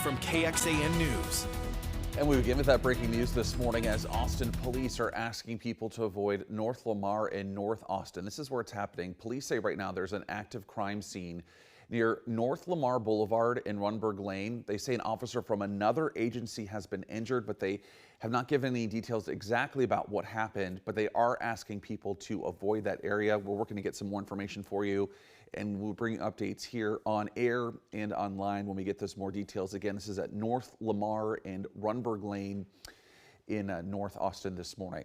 from KXAN News. And we begin with that breaking news this morning as Austin police are asking people to avoid North Lamar and North Austin. This is where it's happening. Police say right now there's an active crime scene near North Lamar Boulevard and Runberg Lane. They say an officer from another agency has been injured, but they have not given any details exactly about what happened, but they are asking people to avoid that area. We're working to get some more information for you, and we'll bring updates here on air and online when we get this more details. Again, this is at North Lamar and Runberg Lane in North Austin this morning.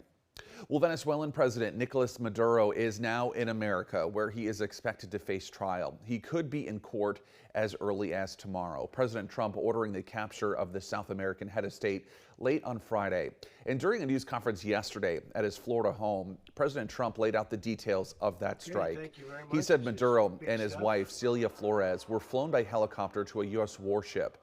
Well, Venezuelan President Nicolas Maduro is now in America, where he is expected to face trial. He could be in court as early as tomorrow. President Trump ordering the capture of the South American head of state late on Friday. And during a news conference yesterday at his Florida home, President Trump laid out the details of that strike. He said Maduro and his wife, Celia Flores, were flown by helicopter to a U.S. warship.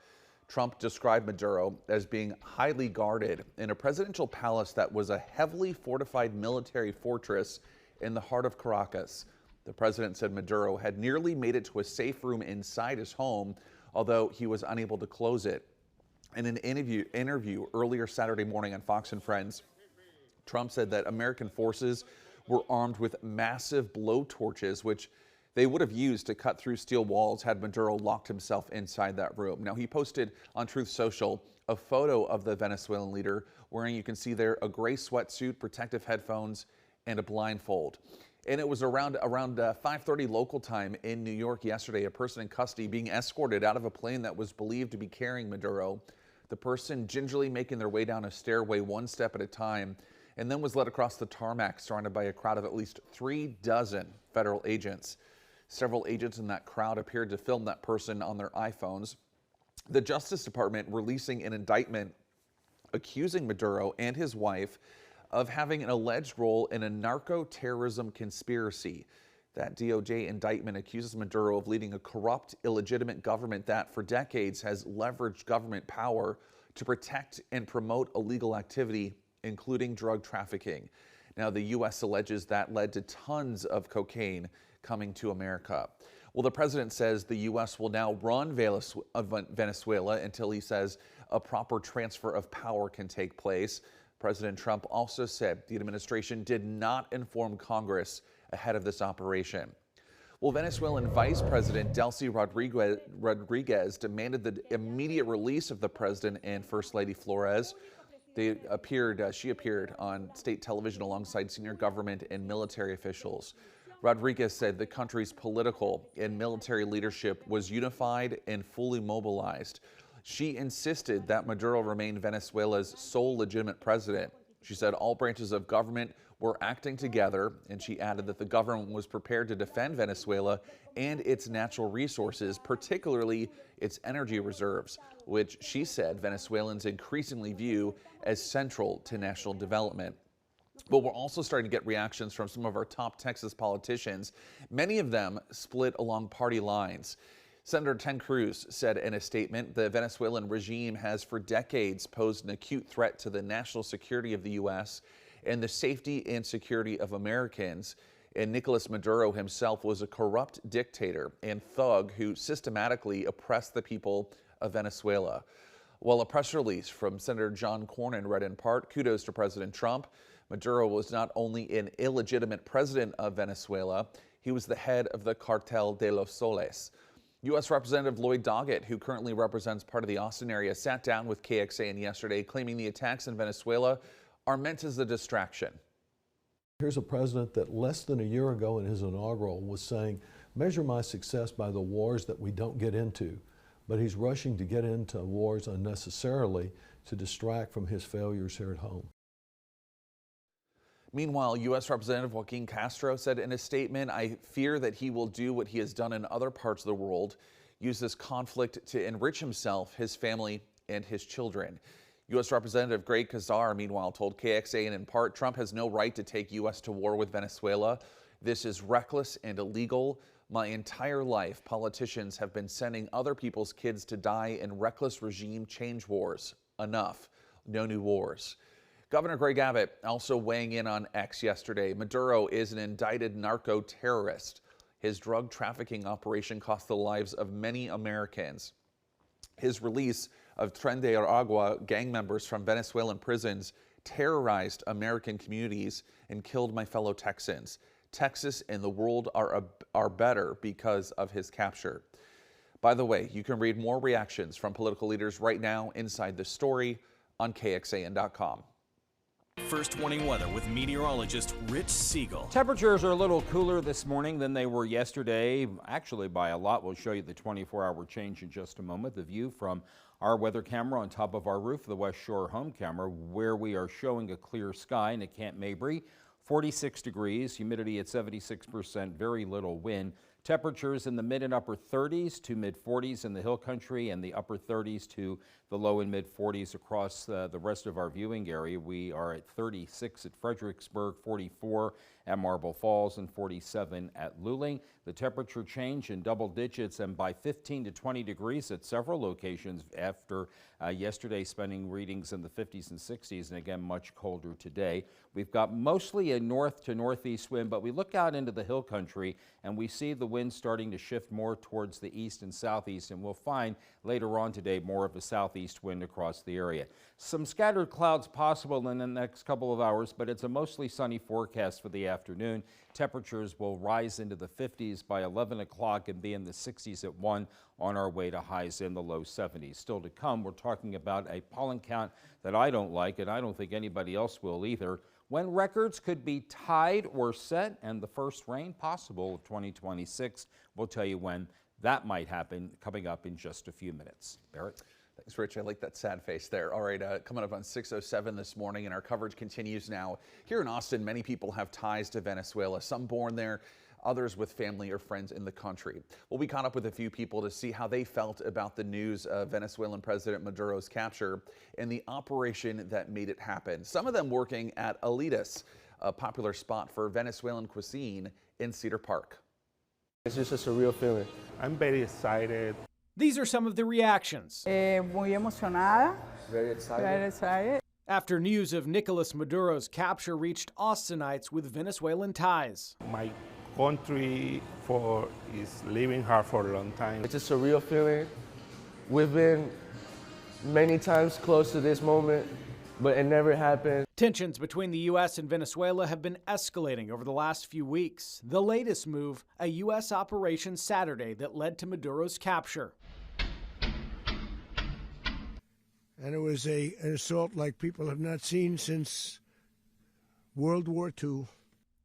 Trump described Maduro as being highly guarded in a presidential palace that was a heavily fortified military fortress in the heart of Caracas. The president said Maduro had nearly made it to a safe room inside his home, although he was unable to close it. In an interview earlier Saturday morning on Fox and Friends, Trump said that American forces were armed with massive blowtorches, which they would have used to cut through steel walls had Maduro locked himself inside that room. Now, he posted on Truth Social a photo of the Venezuelan leader wearing, you can see there, a gray sweatsuit, protective headphones, and a blindfold. And it was around 5:30 local time in New York yesterday, a person in custody being escorted out of a plane that was believed to be carrying Maduro. The person gingerly making their way down a stairway one step at a time, and then was led across the tarmac surrounded by a crowd of at least 36 federal agents. Several agents in that crowd appeared to film that person on their iPhones. The Justice Department releasing an indictment accusing Maduro and his wife of having an alleged role in a narco-terrorism conspiracy. That DOJ indictment accuses Maduro of leading a corrupt, illegitimate government that for decades has leveraged government power to protect and promote illegal activity, including drug trafficking. Now, the U.S. alleges that led to tons of cocaine coming to America. Well, the president says the U.S. will now run Venezuela until he says a proper transfer of power can take place. President Trump also said the administration did not inform Congress ahead of this operation. Well, Venezuelan Vice President Delcy Rodriguez demanded the immediate release of the president and First Lady Flores. She appeared on state television alongside senior government and military officials. Rodriguez said the country's political and military leadership was unified and fully mobilized. She insisted that Maduro remain Venezuela's sole legitimate president. She said all branches of government were acting together, and she added that the government was prepared to defend Venezuela and its natural resources, particularly its energy reserves, which she said Venezuelans increasingly view as central to national development. But we're also starting to get reactions from some of our top Texas politicians, many of them split along party lines. Senator Ted Cruz said in a statement, the Venezuelan regime has for decades posed an acute threat to the national security of the U.S. and the safety and security of Americans. And Nicolas Maduro himself was a corrupt dictator and thug who systematically oppressed the people of Venezuela. Well, a press release from Senator John Cornyn read in part, kudos to President Trump. Maduro was not only an illegitimate president of Venezuela, he was the head of the Cartel de los Soles. U.S. Representative Lloyd Doggett, who currently represents part of the Austin area, sat down with KXAN yesterday, claiming the attacks in Venezuela are meant as a distraction. Here's a president that less than a year ago in his inaugural was saying, measure my success by the wars that we don't get into. But he's rushing to get into wars unnecessarily to distract from his failures here at home. Meanwhile, U.S. Representative Joaquin Castro said in a statement, I fear that he will do what he has done in other parts of the world, use this conflict to enrich himself, his family, and his children. U.S. Representative Greg Casar, meanwhile, told KXAN in part, Trump has no right to take U.S. to war with Venezuela. This is reckless and illegal. My entire life, politicians have been sending other people's kids to die in reckless regime change wars. Enough. No new wars. Governor Greg Abbott also weighing in on X yesterday. Maduro is an indicted narco-terrorist. His drug trafficking operation cost the lives of many Americans. His release of Tren de Aragua gang members from Venezuelan prisons terrorized American communities and killed my fellow Texans. Texas and the world are better because of his capture. By the way, you can read more reactions from political leaders right now inside the story on KXAN.com. First warning weather with meteorologist Rich Siegel. Temperatures are a little cooler this morning than they were yesterday, actually by a lot. We'll show you the 24-hour change in just a moment. The view from our weather camera on top of our roof, the West Shore home camera, where we are showing a clear sky in Camp Mabry. 46 degrees, humidity at 76%, very little wind. Temperatures in the mid and upper 30s to mid 40s in the hill country and the upper 30s to the low and mid 40s across the rest of our viewing area. We are at 36 at Fredericksburg, 44 at Marble Falls, and 47 at Luling. The temperature change in double digits and by 15 to 20 degrees at several locations after yesterday spending readings in the 50s and 60s, and again much colder today. We've got mostly a north to northeast wind, but we look out into the hill country and we see the wind starting to shift more towards the east and southeast, and we'll find later on today more of a southeast wind across the area. Some scattered clouds possible in the next couple of hours, but it's a mostly sunny forecast for the afternoon. Temperatures will rise into the 50s by 11 o'clock and be in the 60s at 1 on our way to highs in the low 70s. Still to come, we're talking about a pollen count that I don't like, and I don't think anybody else will either, when records could be tied or set, and the first rain possible of 2026. We'll tell you when that might happen coming up in just a few minutes. Barrett? Thanks, Rich. I like that sad face there. All right, coming up on 6:07 this morning, and our coverage continues now. Here in Austin, many people have ties to Venezuela, some born there, others with family or friends in the country. Well, we caught up with a few people to see how they felt about the news of Venezuelan President Maduro's capture and the operation that made it happen. Some of them working at Alitas, a popular spot for Venezuelan cuisine in Cedar Park. It's just a surreal feeling. I'm very excited. These are some of the reactions. Muy emocionada. Very excited. Very excited. After news of Nicolas Maduro's capture reached Austinites with Venezuelan ties. My country is living hard for a long time. It's a surreal feeling. We've been many times close to this moment, but it never happened. Tensions between the U.S. and Venezuela have been escalating over the last few weeks. The latest move, a U.S. operation Saturday that led to Maduro's capture. And it was an assault like people have not seen since World War II.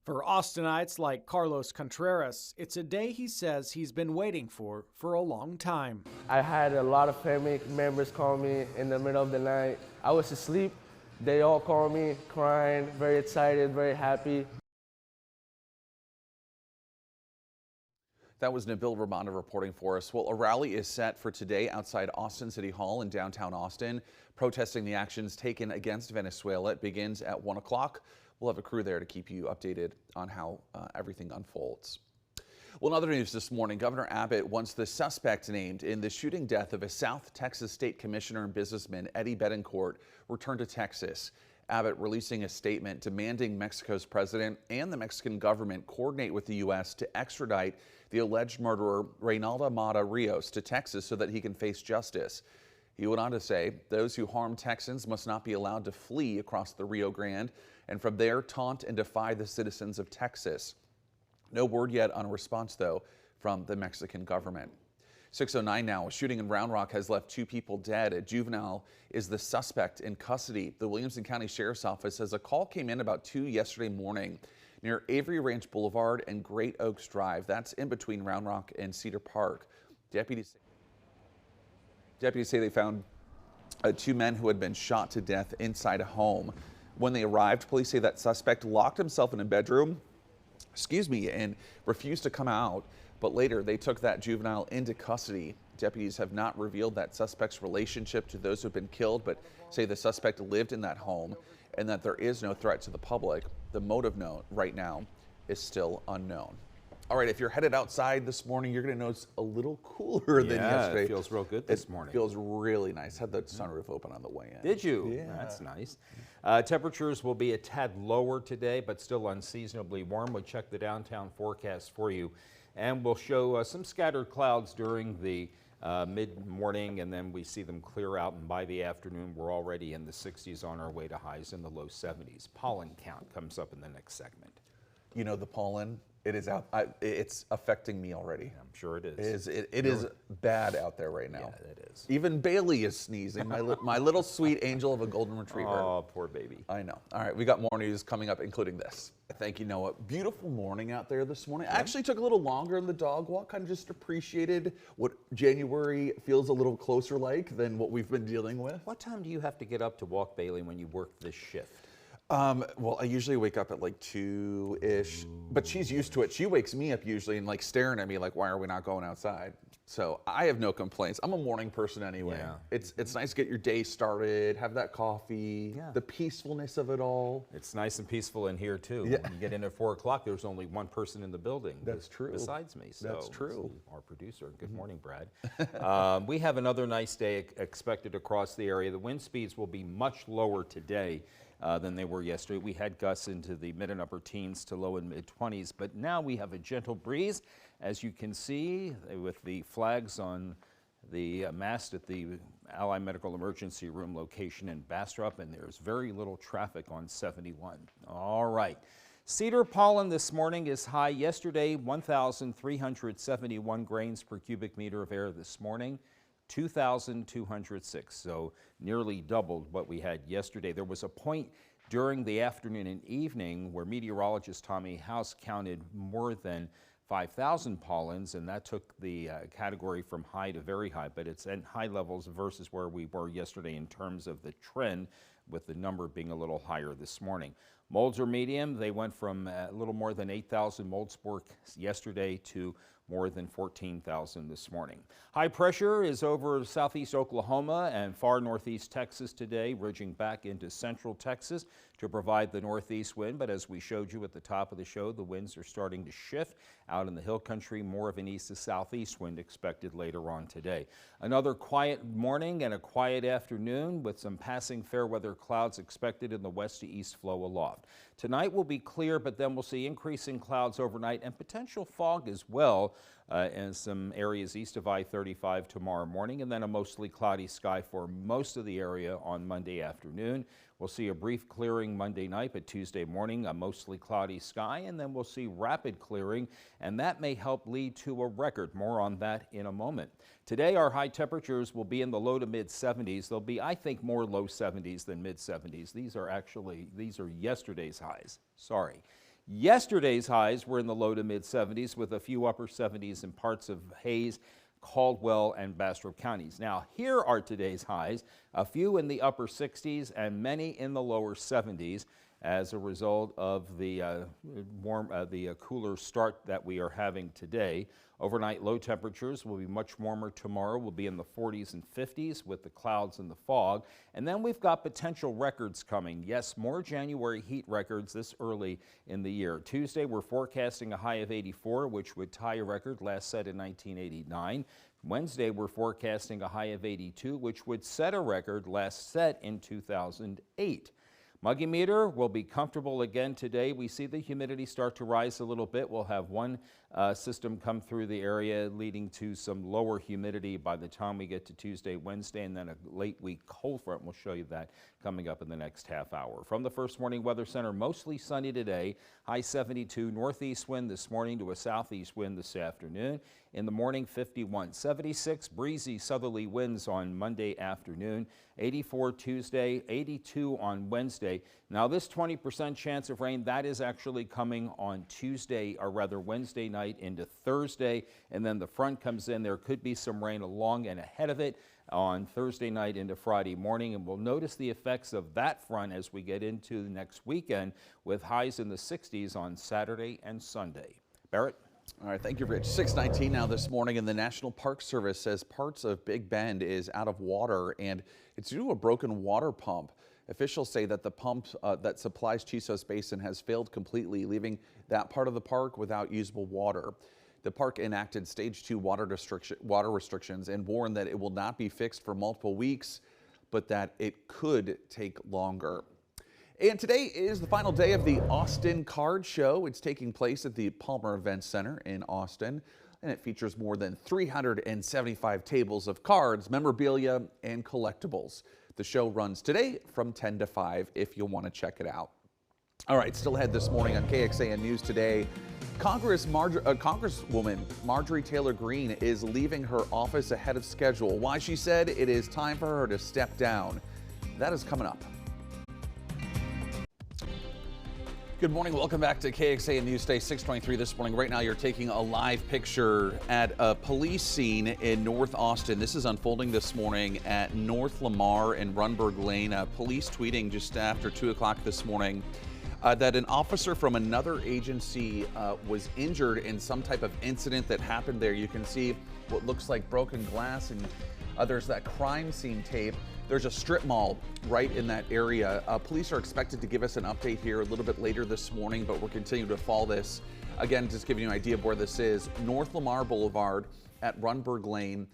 For Austinites like Carlos Contreras, it's a day he says he's been waiting for a long time. I had a lot of family members call me in the middle of the night. I was asleep. They all called me, crying, very excited, very happy. That was Nabil Ramonda reporting for us. Well, a rally is set for today outside Austin City Hall in downtown Austin, protesting the actions taken against Venezuela. It begins at 1 o'clock. We'll have a crew there to keep you updated on how everything unfolds. Well, in other news this morning, Governor Abbott wants the suspect named in the shooting death of a South Texas State Commissioner and businessman, Eddie Betancourt, returned to Texas. Abbott releasing a statement demanding Mexico's president and the Mexican government coordinate with the U.S. to extradite the alleged murderer Reynaldo Mata Rios to Texas so that he can face justice. He went on to say those who harm Texans must not be allowed to flee across the Rio Grande and from there taunt and defy the citizens of Texas. No word yet on a response, though, from the Mexican government. 6:09 now. A shooting in Round Rock has left 2 people dead. A juvenile is the suspect in custody. The Williamson County Sheriff's Office says a call came in about 2 yesterday morning near Avery Ranch Boulevard and Great Oaks Drive. That's in between Round Rock and Cedar Park. Deputies say they found 2 men who had been shot to death inside a home. When they arrived, police say that suspect locked himself in a bedroom, and refused to come out. But later, they took that juvenile into custody. Deputies have not revealed that suspect's relationship to those who have been killed, but say the suspect lived in that home and that there is no threat to the public. The motive note right now is still unknown. All right, if you're headed outside this morning, you're going to notice a little cooler than yesterday. It feels real good this morning. It feels really nice. Had the sunroof open on the way in. Did you? Yeah. That's nice. Temperatures will be a tad lower today, but still unseasonably warm. We'll check the downtown forecast for you, and we'll show some scattered clouds during the mid-morning, and then we see them clear out, and by the afternoon we're already in the 60s on our way to highs in the low 70s. Pollen count comes up in the next segment. You know, the pollen, it is out. It's affecting me already. I'm sure it is. It is bad out there right now. Yeah, it is. Even Bailey is sneezing. My little sweet angel of a golden retriever. Oh, poor baby. I know. All right, we got more news coming up, including this. Thank you, Noah. Beautiful morning out there this morning. Actually took a little longer in the dog walk. Kind of just appreciated what January feels a little closer like than what we've been dealing with. What time do you have to get up to walk Bailey when you work this shift? Well, I usually wake up at like 2-ish, but she's used to it. She wakes me up usually and like staring at me like, why are we not going outside? So I have no complaints. I'm a morning person anyway. Yeah. It's nice to get your day started, have that coffee, the peacefulness of it all. It's nice and peaceful in here too. Yeah. When you get in at 4 o'clock, there's only one person in the building. That's true. Besides me. So That's true. Our producer. Good morning, Brad. We have another nice day expected across the area. The wind speeds will be much lower today than they were yesterday. We had gusts into the mid and upper teens to low and mid 20s, but now we have a gentle breeze, as you can see with the flags on the mast at the Allied Medical Emergency Room location in Bastrop, and there's very little traffic on 71. All right. Cedar pollen this morning is high. Yesterday, 1,371 grains per cubic meter of air this morning. 2,206, so nearly doubled what we had yesterday. There was a point during the afternoon and evening where meteorologist Tommy House counted more than 5,000 pollens, and that took the category from high to very high, but it's at high levels versus where we were yesterday in terms of the trend, with the number being a little higher this morning. Molds are medium. They went from a little more than 8,000 mold spore yesterday to more than 14,000 this morning. High pressure is over southeast Oklahoma and far northeast Texas today, ridging back into central Texas to provide the northeast wind. But as we showed you at the top of the show, the winds are starting to shift out in the hill country, more of an east to southeast wind expected later on today. Another quiet morning and a quiet afternoon with some passing fair weather clouds expected in the west to east flow aloft. Tonight will be clear, but then we'll see increasing clouds overnight and potential fog as well in some areas east of I-35 tomorrow morning, and then a mostly cloudy sky for most of the area on Monday afternoon. We'll see a brief clearing Monday night, but Tuesday morning a mostly cloudy sky, and then we'll see rapid clearing, and that may help lead to a record. More on that in a moment. Today our high temperatures will be in the low to mid 70s. They'll be, I think, more low 70s than mid 70s. These are yesterday's highs. Sorry. Yesterday's highs were in the low to mid 70s with a few upper 70s in parts of Hays, Caldwell, and Bastrop counties. Now, here are today's highs, a few in the upper 60s and many in the lower 70s as a result of the cooler start that we are having today. Overnight low temperatures will be much warmer tomorrow. We'll be in the 40s and 50s with the clouds and the fog. And then we've got potential records coming. Yes, more January heat records this early in the year. Tuesday, we're forecasting a high of 84, which would tie a record last set in 1989. Wednesday, we're forecasting a high of 82, which would set a record last set in 2008. Muggy meter will be comfortable again today. We see the humidity start to rise a little bit. We'll have one system come through the area leading to some lower humidity by the time we get to Tuesday, Wednesday, and then a late week cold front. We'll show you that coming up in the next half hour. From the First Warning Weather Center, mostly sunny today. High 72, northeast wind this morning to a southeast wind this afternoon. In the morning, 51. 76, breezy southerly winds on Monday afternoon. 84 Tuesday, 82 on Wednesday. Now this 20% chance of rain, that is actually coming on Tuesday, or rather Wednesday night into Thursday, and then the front comes in. There could be some rain along and ahead of it on Thursday night into Friday morning, and we'll notice the effects of that front as we get into the next weekend with highs in the 60s on Saturday and Sunday. Barrett? All right, thank you, Rich. 6:19 now this morning, and the National Park Service says parts of Big Bend is out of water, and it's due to a broken water pump. Officials say that the pump that supplies Chisos Basin has failed completely, leaving that part of the park without usable water. The park enacted Stage 2 water restrictions and warned that it will not be fixed for multiple weeks, but that it could take longer. And today is the final day of the Austin Card Show. It's taking place at the Palmer Event Center in Austin. and it features more than 375 tables of cards, memorabilia, and collectibles. The show runs today from 10 to 5 if you want to check it out. All right, still ahead this morning on KXAN News Today. Congresswoman Marjorie Taylor Greene is leaving her office ahead of schedule. Why she said it is time for her to step down. That is coming up. Good morning. Welcome back to KXAN News Day 623 this morning. Right now, you're taking a live picture at a police scene in North Austin. This is unfolding this morning at North Lamar and Runberg Lane. Police tweeting just after 2 o'clock this morning that an officer from another agency was injured in some type of incident that happened there. You can see what looks like broken glass, and there's that crime scene tape. There's a strip mall right in that area. Police are expected to give us an update here a little bit later this morning, but we're continuing to follow this. Again, just giving you an idea of where this is. North Lamar Boulevard at Runberg Lane.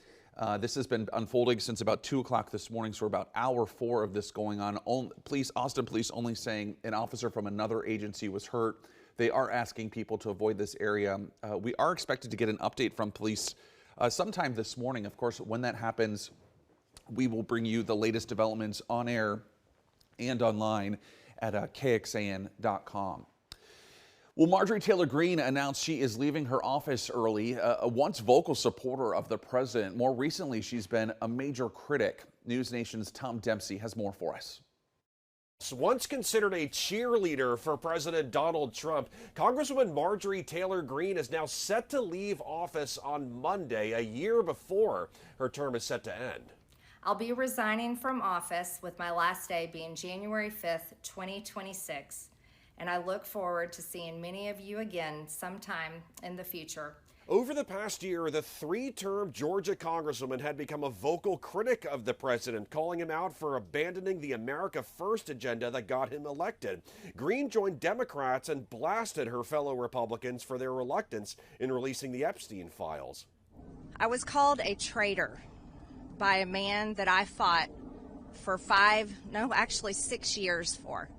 This has been unfolding since about 2 o'clock this morning, so we're about hour 4 of this going on. Austin police only saying an officer from another agency was hurt. They are asking people to avoid this area. We are expected to get an update from police sometime this morning. Of course, when that happens, we will bring you the latest developments on air and online at KXAN.com. Well, Marjorie Taylor Greene announced she is leaving her office early. A once vocal supporter of the president, more recently she's been a major critic. News Nation's Tom Dempsey has more for us. Once considered a cheerleader for President Donald Trump, Congresswoman Marjorie Taylor Greene is now set to leave office on Monday, a year before her term is set to end. I'll be resigning from office, with my last day being January 5th, 2026, and I look forward to seeing many of you again sometime in the future. Over the past year, the 3-term Georgia Congresswoman had become a vocal critic of the president, calling him out for abandoning the America First agenda that got him elected. Greene joined Democrats and blasted her fellow Republicans for their reluctance in releasing the Epstein files. I was called a traitor by a man that I fought for 6 years for.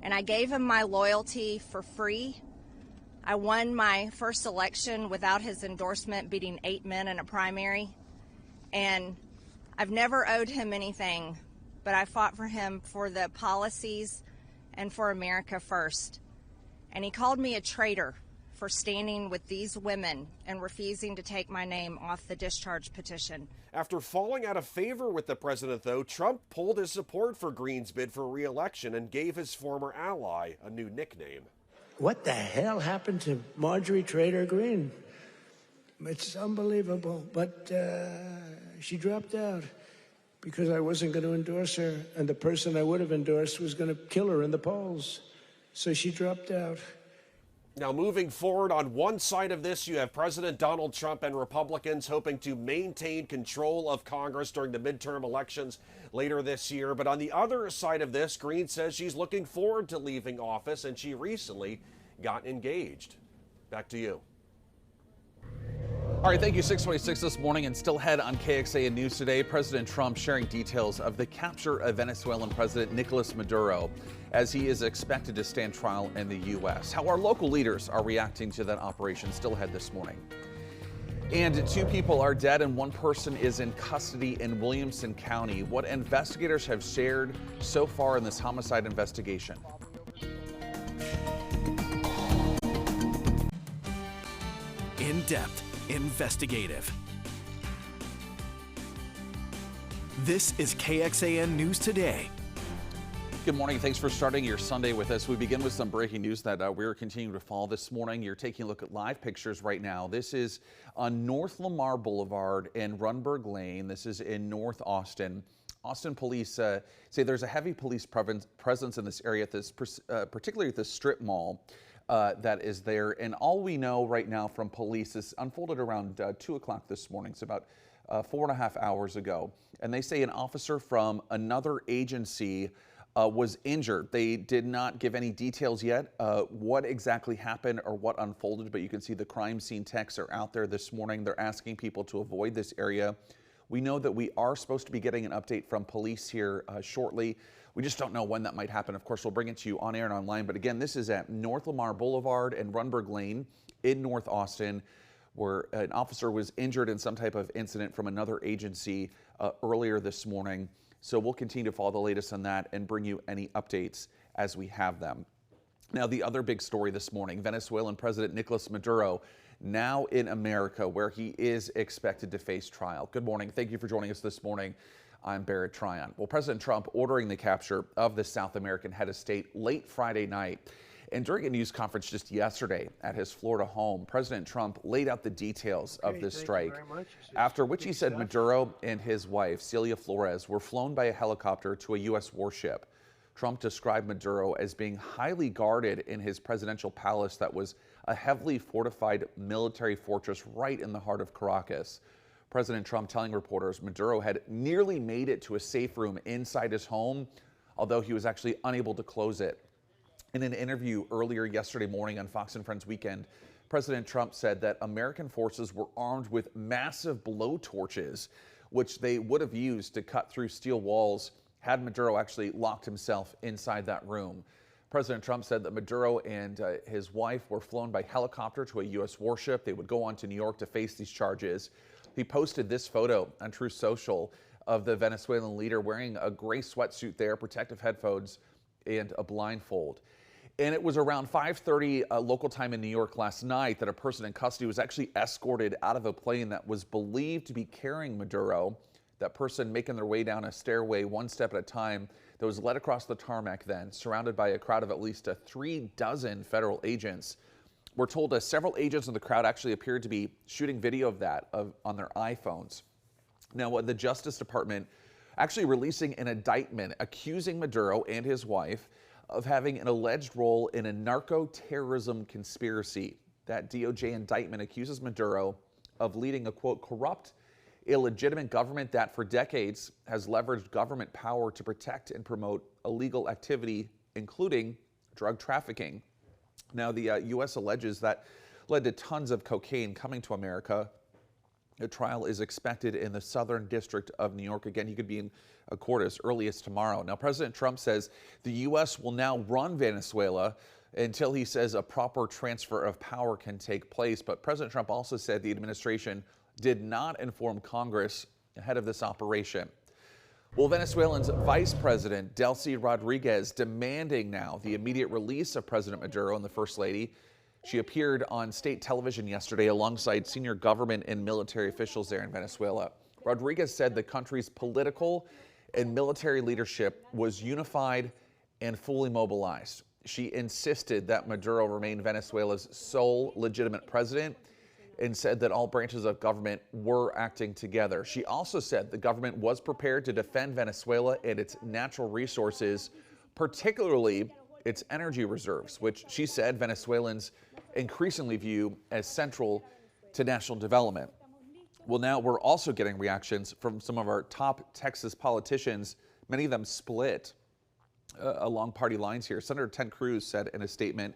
And I gave him my loyalty for free. I won my first election without his endorsement, beating 8 men in a primary. And I've never owed him anything, but I fought for him for the policies and for America first. And he called me a traitor for standing with these women and refusing to take my name off the discharge petition. After falling out of favor with the president, though, Trump pulled his support for Greene's bid for re-election and gave his former ally a new nickname. What the hell happened to Marjorie Taylor Greene? It's unbelievable, but she dropped out because I wasn't going to endorse her, and the person I would have endorsed was going to kill her in the polls. So she dropped out. Now, moving forward, on one side of this, you have President Donald Trump and Republicans hoping to maintain control of Congress during the midterm elections later this year. But on the other side of this, Greene says she's looking forward to leaving office, and she recently got engaged. Back to you. All right, thank you. 626 this morning, and still ahead on KXAN News Today. President Trump sharing details of the capture of Venezuelan President Nicolas Maduro as he is expected to stand trial in the U.S. How our local leaders are reacting to that operation. Still ahead this morning. And 2 people are dead and 1 person is in custody in Williamson County. What investigators have shared so far in this homicide investigation. In-depth, investigative. This is KXAN News Today. Good morning. Thanks for starting your Sunday with us. We begin with some breaking news that we're continuing to follow this morning. You're taking a look at live pictures right now. This is on North Lamar Boulevard and Runberg Lane. This is in North Austin. Austin police say there's a heavy police presence in this area, particularly at the strip mall that is there. And all we know right now from police is unfolded around 2 o'clock this morning. It's about 4.5 hours ago. And they say an officer from another agency was injured. They did not give any details yet what exactly happened or what unfolded, but you can see the crime scene texts are out there this morning. They're asking people to avoid this area. We know that we are supposed to be getting an update from police here shortly. We just don't know when that might happen. Of course, we'll bring it to you on air and online. But again, this is at North Lamar Boulevard and Runberg Lane in North Austin, where an officer was injured in some type of incident from another agency earlier this morning. So we'll continue to follow the latest on that and bring you any updates as we have them. Now, the other big story this morning, Venezuelan President Nicolas Maduro now in America, where he is expected to face trial. Good morning. Thank you for joining us this morning. I'm Barrett Tryon. Well, President Trump ordering the capture of the South American head of state late Friday night. And during a news conference just yesterday at his Florida home, President Trump laid out the details of this strike, after which he said Maduro and his wife, Celia Flores, were flown by a helicopter to a U.S. warship. Trump described Maduro as being highly guarded in his presidential palace that was a heavily fortified military fortress right in the heart of Caracas. President Trump telling reporters Maduro had nearly made it to a safe room inside his home, although he was actually unable to close it. In an interview earlier yesterday morning on Fox and Friends Weekend, President Trump said that American forces were armed with massive blowtorches, which they would have used to cut through steel walls had Maduro actually locked himself inside that room. President Trump said that Maduro and his wife were flown by helicopter to a U.S. warship. They would go on to New York to face these charges. He posted this photo on Truth Social of the Venezuelan leader wearing a gray sweatsuit there, protective headphones, and a blindfold. And it was around 5:30 local time in New York last night that a person in custody was actually escorted out of a plane that was believed to be carrying Maduro. That person making their way down a stairway one step at a time that was led across the tarmac then, surrounded by a crowd of at least 36 federal agents. We're told several agents in the crowd actually appeared to be shooting video of that on their iPhones. Now, the Justice Department actually releasing an indictment accusing Maduro and his wife of having an alleged role in a narco-terrorism conspiracy. That DOJ indictment accuses Maduro of leading a, quote, corrupt, illegitimate government that for decades has leveraged government power to protect and promote illegal activity, including drug trafficking. Now, the U.S. alleges that led to tons of cocaine coming to America. A trial is expected in the Southern District of New York. Again, he could be in a court as early as tomorrow. Now, President Trump says the U.S. will now run Venezuela until he says a proper transfer of power can take place. But President Trump also said the administration did not inform Congress ahead of this operation. Well, Venezuelan's Vice President, Delcy Rodriguez, demanding now the immediate release of President Maduro and the First Lady. She appeared on state television yesterday alongside senior government and military officials there in Venezuela. Rodriguez said the country's political and military leadership was unified and fully mobilized. She insisted that Maduro remain Venezuela's sole legitimate president and said that all branches of government were acting together. She also said the government was prepared to defend Venezuela and its natural resources, particularly its energy reserves, which she said Venezuelans increasingly view as central to national development. Well, now we're also getting reactions from some of our top Texas politicians, many of them split along party lines here. Senator Ted Cruz said in a statement,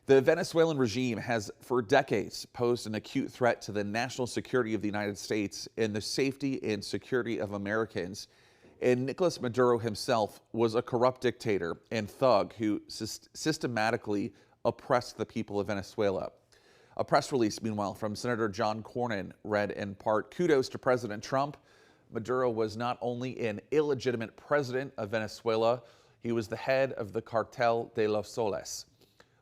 the Venezuelan regime has for decades posed an acute threat to the national security of the United States and the safety and security of Americans. And Nicolas Maduro himself was a corrupt dictator and thug who systematically oppressed the people of Venezuela. A press release, meanwhile, from Senator John Cornyn read in part, kudos to President Trump. Maduro was not only an illegitimate president of Venezuela, he was the head of the Cartel de los Soles.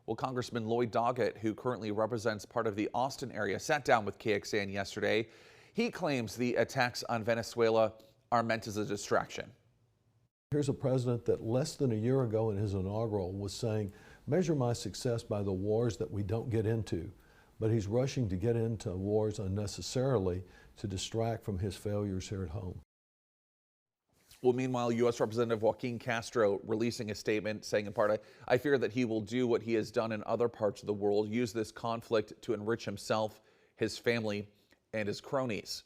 Well, Congressman Lloyd Doggett, who currently represents part of the Austin area, sat down with KXAN yesterday. He claims the attacks on Venezuela are meant as a distraction. Here's a president that less than a year ago in his inaugural was saying, measure my success by the wars that we don't get into. But he's rushing to get into wars unnecessarily to distract from his failures here at home. Well, meanwhile, U.S. Representative Joaquin Castro releasing a statement saying in part, I fear that he will do what he has done in other parts of the world, use this conflict to enrich himself, his family, and his cronies.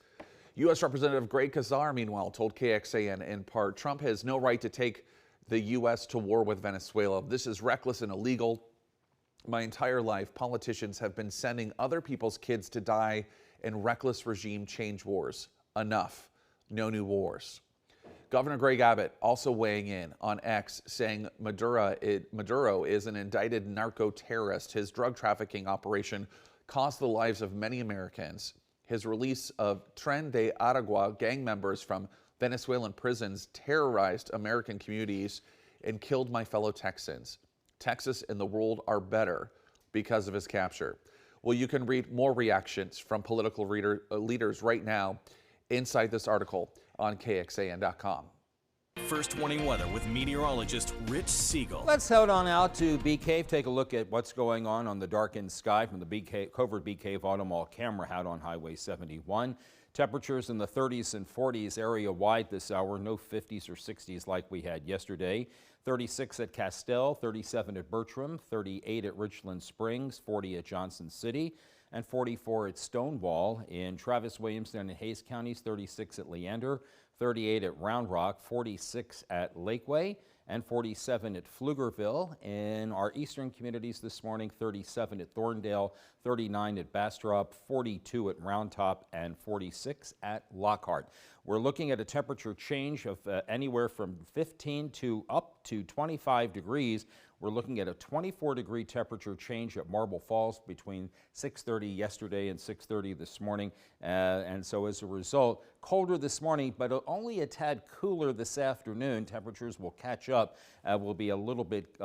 U.S. Representative Greg Casar, meanwhile, told KXAN in part, Trump has no right to take the U.S. to war with Venezuela. This is reckless and illegal. My entire life, politicians have been sending other people's kids to die in reckless regime change wars. Enough. No new wars. Governor Greg Abbott also weighing in on X, saying Maduro is an indicted narco-terrorist. His drug trafficking operation cost the lives of many Americans. His release of Tren de Aragua gang members from Venezuelan prisons terrorized American communities and killed my fellow Texans. Texas and the world are better because of his capture. Well, you can read more reactions from political leaders right now inside this article on KXAN.com. First Warning Weather with meteorologist Rich Siegel. Let's head on out to Bee Cave, take a look at what's going on the darkened sky from the covert Bee Cave Auto Mall camera out on Highway 71. Temperatures in the 30s and 40s area-wide this hour, no 50s or 60s like we had yesterday. 36 at Castell, 37 at Bertram, 38 at Richland Springs, 40 at Johnson City, and 44 at Stonewall. In Travis, Williamson, and Hayes counties, 36 at Leander, 38 at Round Rock, 46 at Lakeway, and 47 at Pflugerville. In our eastern communities this morning, 37 at Thorndale, 39 at Bastrop, 42 at Round Top, and 46 at Lockhart. We're looking at a temperature change of anywhere from 15 to up to 25 degrees. We're looking at a 24-degree temperature change at Marble Falls between 6:30 yesterday and 6:30 this morning. And so as a result, colder this morning, but only a tad cooler this afternoon. Temperatures will catch up. Will be a little bit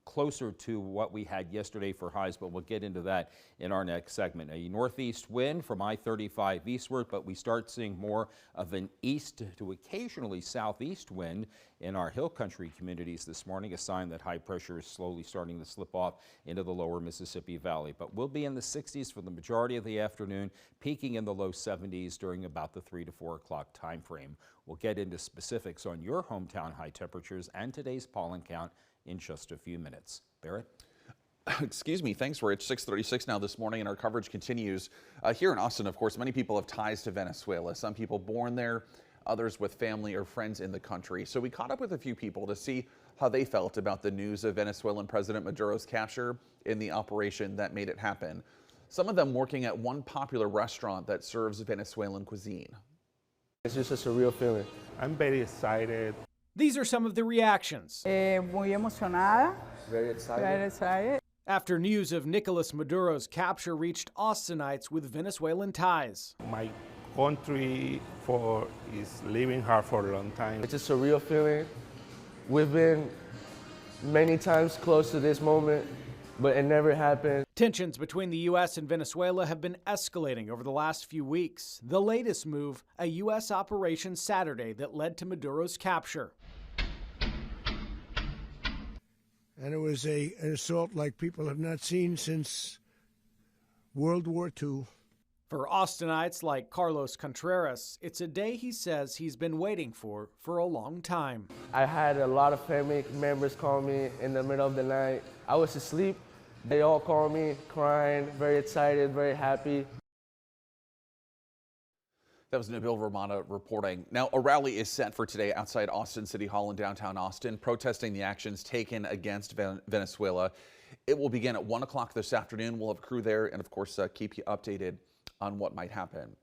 closer to what we had yesterday for highs, but we'll get into that in our next segment. A northeast wind from I-35 eastward, but we start seeing more of an east to occasionally southeast wind in our hill country communities this morning, a sign that high pressure is slowly starting to slip off into the lower Mississippi Valley. But we'll be in the 60s for the majority of the afternoon, peaking in the low 70s during about the 3 to 4 o'clock time frame. We'll get into specifics on your hometown high temperatures and today's pollen count in just a few minutes. Barrett? Excuse me. Thanks, Rich. 6:36 now this morning, and our coverage continues. Here in Austin, of course, many people have ties to Venezuela. Some people born there, others with family or friends in the country. So we caught up with a few people to see how they felt about the news of Venezuelan President Maduro's capture in the operation that made it happen. Some of them working at one popular restaurant that serves Venezuelan cuisine. It's just a surreal feeling. I'm very excited. These are some of the reactions. Muy emocionada. Very excited. Very excited. After news of Nicolas Maduro's capture reached Austinites with Venezuelan ties. My country is living hard for a long time. It's a surreal feeling. We've been many times close to this moment, but it never happened. Tensions between the U.S. and Venezuela have been escalating over the last few weeks. The latest move, a U.S. operation Saturday that led to Maduro's capture. And it was an assault like people have not seen since World War II. For Austinites like Carlos Contreras, it's a day he says he's been waiting for a long time. I had a lot of family members call me in the middle of the night. I was asleep. They all called me crying, very excited, very happy. That was Nabil Ramada reporting. Now, a rally is set for today outside Austin City Hall in downtown Austin, protesting the actions taken against Venezuela. It will begin at 1 o'clock this afternoon. We'll have a crew there and, of course, keep you updated on what might happen.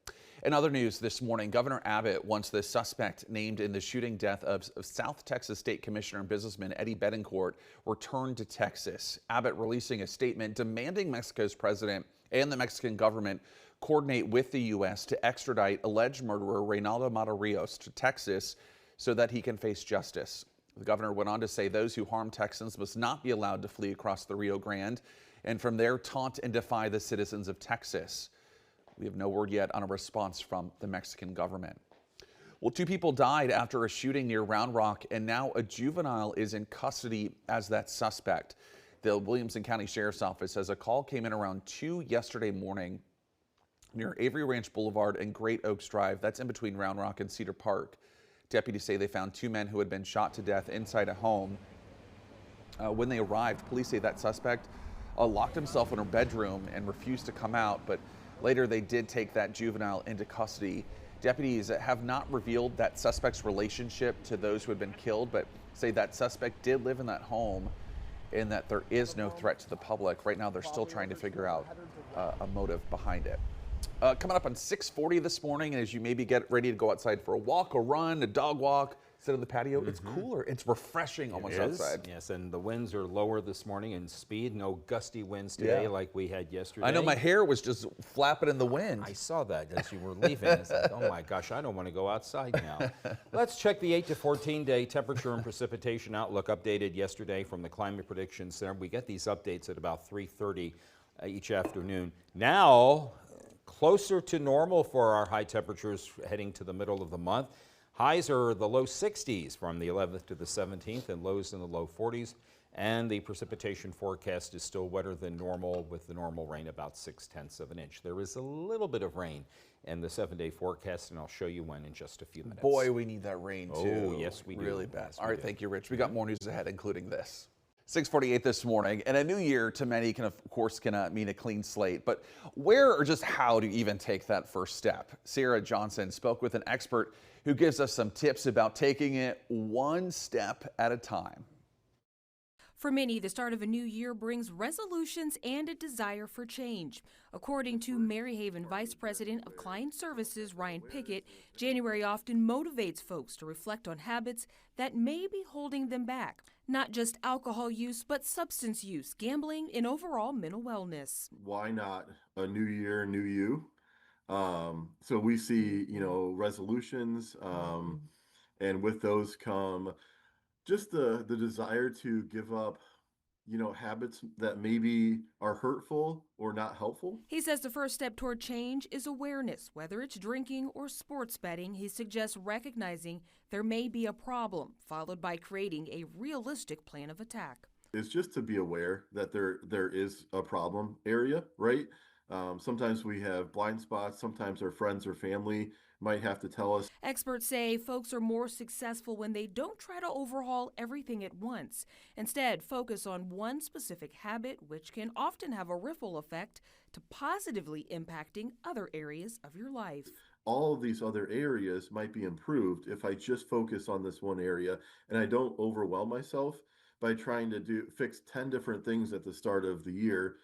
In other news this morning, Governor Abbott wants the suspect named in the shooting death of South Texas State Commissioner and businessman Eddie Betancourt returned to Texas. Abbott releasing a statement demanding Mexico's president and the Mexican government coordinate with the U.S. to extradite alleged murderer Reynaldo Mata-Rios to Texas so that he can face justice. The governor went on to say those who harm Texans must not be allowed to flee across the Rio Grande and from there taunt and defy the citizens of Texas. We have no word yet on a response from the Mexican government. Well, 2 people died after a shooting near Round Rock, and now a juvenile is in custody as that suspect. The Williamson County Sheriff's Office says a call came in around 2 yesterday morning near Avery Ranch Boulevard and Great Oaks Drive. That's in between Round Rock and Cedar Park. Deputies say they found 2 men who had been shot to death inside a home. When they arrived, police say that suspect locked himself in her bedroom and refused to come out, but later they did take that juvenile into custody. Deputies have not revealed that suspect's relationship to those who had been killed, but say that suspect did live in that home and that there is no threat to the public. Right now they're still trying to figure out a motive behind it. Coming up on 6:40 this morning, as you maybe get ready to go outside for a walk, a run, a dog walk, sit on the patio. It's cooler. It's refreshing almost outside. Yes, and the winds are lower this morning in speed. No gusty winds today like we had yesterday. I know my hair was just flapping in the wind. I saw that as you were leaving. It's like, oh my gosh, I don't want to go outside now. Let's check the 8 to 14-day temperature and precipitation outlook updated yesterday from the Climate Prediction Center. We get these updates at about 3:30 each afternoon. Now, closer to normal for our high temperatures heading to the middle of the month. Highs are the low 60s from the 11th to the 17th and lows in the low 40s. And the precipitation forecast is still wetter than normal with the normal rain about 0.6 of an inch. There is a little bit of rain in the 7-day forecast, and I'll show you when in just a few minutes. Boy, we need that rain too. Oh, yes, we do. Really bad. Yes, All right, thank you, Rich. We got more news ahead, including this. 6:48 this morning, and a new year to many can, of course, mean a clean slate. But where or just how do you even take that first step? Sarah Johnson spoke with an expert who gives us some tips about taking it one step at a time. For many, the start of a new year brings resolutions and a desire for change. According to Maryhaven Vice President of Client Services, Ryan Pickett, January often motivates folks to reflect on habits that may be holding them back. Not just alcohol use, but substance use, gambling, and overall mental wellness. Why not a new year, new you? So we see, resolutions, and with those come just the desire to give up, habits that maybe are hurtful or not helpful. He says the first step toward change is awareness. Whether it's drinking or sports betting, he suggests recognizing there may be a problem, followed by creating a realistic plan of attack. It's just to be aware that there is a problem area, right? Sometimes we have blind spots. Sometimes our friends or family might have to tell us. Experts say folks are more successful when they don't try to overhaul everything at once. Instead, focus on one specific habit, which can often have a ripple effect to positively impacting other areas of your life. All of these other areas might be improved if I just focus on this one area and I don't overwhelm myself by trying to fix 10 different things at the start of the year,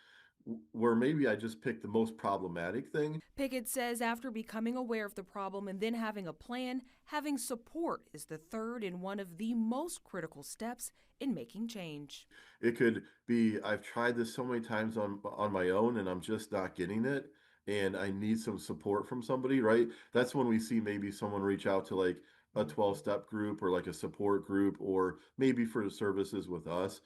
where maybe I just picked the most problematic thing. Pickett says after becoming aware of the problem and then having a plan, having support is the third and one of the most critical steps in making change. It could be I've tried this so many times on my own and I'm just not getting it, and I need some support from somebody, right? That's when we see maybe someone reach out to like a 12-step group or like a support group, or maybe for the services with us.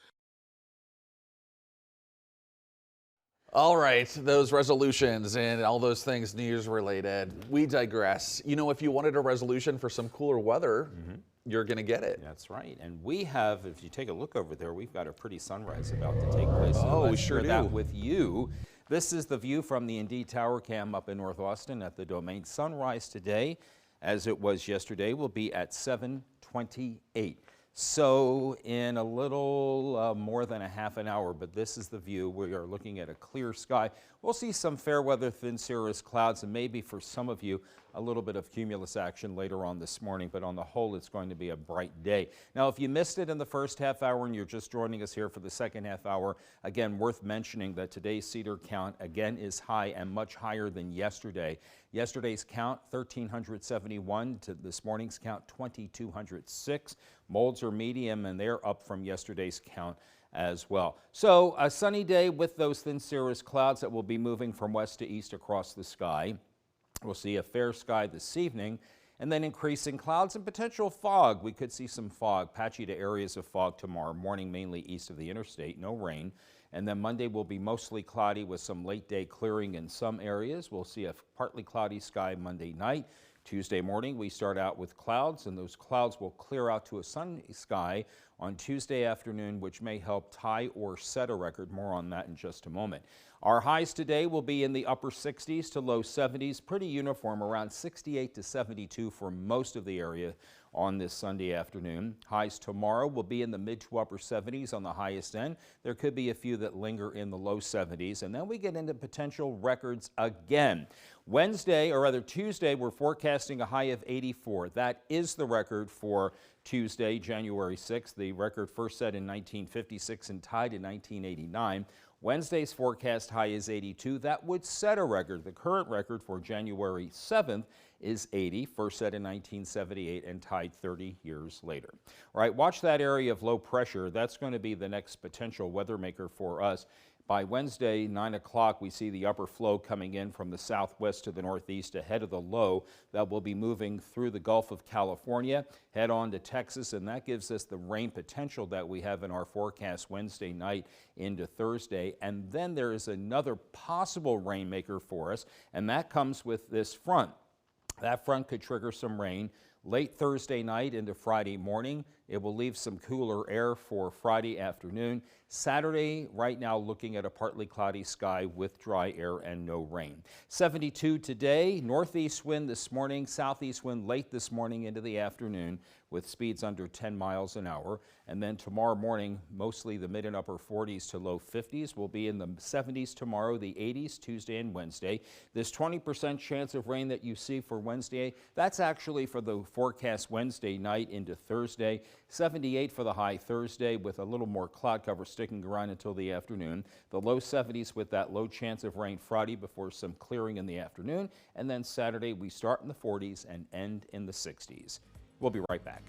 All right, those resolutions and all those things New Year's related, we digress. If you wanted a resolution for some cooler weather, you're going to get it. That's right. And we have, if you take a look over there, we've got a pretty sunrise about to take place. Oh, we sure do. That with you. This is the view from the Indeed Tower Cam up in North Austin at the Domain. Sunrise today, as it was yesterday, will be at 7:28. So in a little more than a half an hour, but this is the view. We are looking at a clear sky. We'll see some fair weather, thin cirrus clouds, and maybe for some of you, a little bit of cumulus action later on this morning, but on the whole, it's going to be a bright day. Now, if you missed it in the first half hour and you're just joining us here for the second half hour, again, worth mentioning that today's CEDAR count, again, is high and much higher than yesterday. Yesterday's count, 1,371, to this morning's count, 2,206. Molds are medium, and they're up from yesterday's count as well. So a sunny day with those thin cirrus clouds that will be moving from west to east across the sky. We'll see a fair sky this evening, and then increasing clouds and potential fog. We could see some fog, patchy to areas of fog tomorrow morning, mainly east of the interstate, no rain. And then Monday will be mostly cloudy with some late day clearing in some areas. We'll see a partly cloudy sky Monday night. Tuesday morning, we start out with clouds, and those clouds will clear out to a sunny sky on Tuesday afternoon, which may help tie or set a record. More on that in just a moment. Our highs today will be in the upper 60s to low 70s, pretty uniform, around 68 to 72 for most of the area on this Sunday afternoon. Highs tomorrow will be in the mid to upper 70s on the highest end. There could be a few that linger in the low 70s, and then we get into potential records again. Wednesday, or rather Tuesday, we're forecasting a high of 84. That is the record for Tuesday, January 6th. The record first set in 1956 and tied in 1989. Wednesday's forecast high is 82. That would set a record. The current record for January 7th is 80, first set in 1978 and tied 30 years later. All right, watch that area of low pressure. That's going to be the next potential weather maker for us. By Wednesday, 9 o'clock, we see the upper flow coming in from the southwest to the northeast ahead of the low that will be moving through the Gulf of California, head on to Texas, and that gives us the rain potential that we have in our forecast Wednesday night into Thursday. And then there is another possible rainmaker for us, and that comes with this front. That front could trigger some rain late Thursday night into Friday morning. It will leave some cooler air for Friday afternoon. Saturday, right now, looking at a partly cloudy sky with dry air and no rain. 72 today, northeast wind this morning, southeast wind late this morning into the afternoon with speeds under 10 miles an hour. And then tomorrow morning, mostly the mid and upper 40s to low 50s. We'll be in the 70s tomorrow, the 80s Tuesday and Wednesday. This 20% chance of rain that you see for Wednesday, that's actually for the forecast Wednesday night into Thursday. 78 for the high Thursday with a little more cloud cover sticking around until the afternoon. The low 70s with that low chance of rain Friday before some clearing in the afternoon. And then Saturday we start in the 40s and end in the 60s. We'll be right back.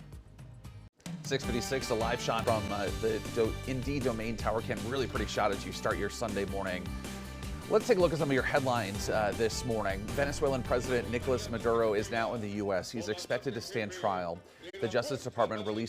6:56, a live shot from the Indeed domain tower cam. Really pretty shot as you start your Sunday morning. Let's take a look at some of your headlines this morning. Venezuelan President Nicolas Maduro is now in the U.S. He's expected to stand trial. The Justice Department released